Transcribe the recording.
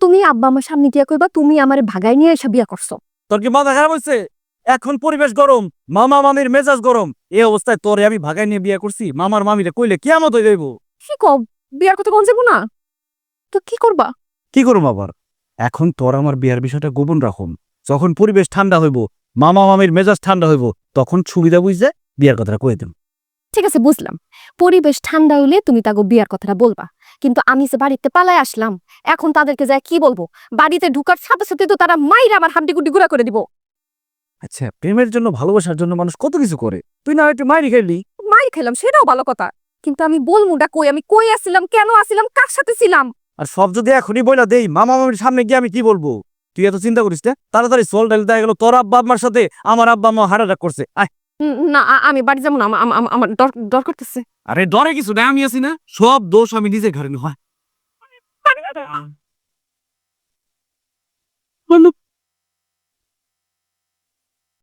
তুমি আব্বা আমার সামনে গিয়া কইবা তুমি আমারে ভাগাই নিয়ে এসে বিয়া করছো। তোর কি মাথা খারাপ হয়েছে? এখন পরিবেশ গরম, মামা মামির মেজাজ গরম, এই অবস্থায় তোরে আমি ভাগাই নিয়ে বিয়ে করছি? মামার মামিরে কইলে কিয়ামত হয়ে যাইব। কি কও, বিয়ার কথা কোন যাবো না? তো কি করবা? কি করুম আবার? এখন তোর আমার বিয়ার বিষয়টা গোপন রাখুম। যখন পরিবেশ ঠান্ডা হইব, মামা মামির মেজাজ ঠান্ডা হইব, তখন সুবিধা বুঝে বিয়ার কথাটা কয়ে দেব। ঠিক আছে, বুঝলাম। পরিবেশ ঠান্ডা হইলে তুমি তাকে বিয়ার কথাটা বলবা, কিন্তু আমি যে বাড়িতে পালায় আসলাম, এখন তাদেরকে যায় কি বলবো? বাড়িতে ঢুকার সাথে সাথে তো তারা মাইরা আমার হাড্ডি গুড্ডি গুঁড়া করে দিব। আচ্ছা, প্রেমের জন্য ভালোবাসার জন্য মানুষ কত কিছু করে, তুই না একটু মাইরি খেললি। মাইর খেলাম সেটাও ভালো কথা, কিন্তু আমি বলমুটা কই? আমি কই আসছিলাম, কেন আসছিলাম, কার সাথে ছিলাম? আর সব যদি এখনই বইলা দেই, মামা মামির সামনে গিয়ে আমি কি বলবো? তুই এত চিন্তা করিস না, তাড়াতাড়ি চল, ডাইল দেখা গেল তোর আব্বা আম্মার সাথে আমার আব্বা আম্মা হার্ট অ্যাটাক করছে। আয়। না, আমি বাড়ি যাবো না, আমার ডর করতেছে। আরে ডরে কিছু না, আমি আছি না, সব দোষ আমি নিজে ঘরে হয়।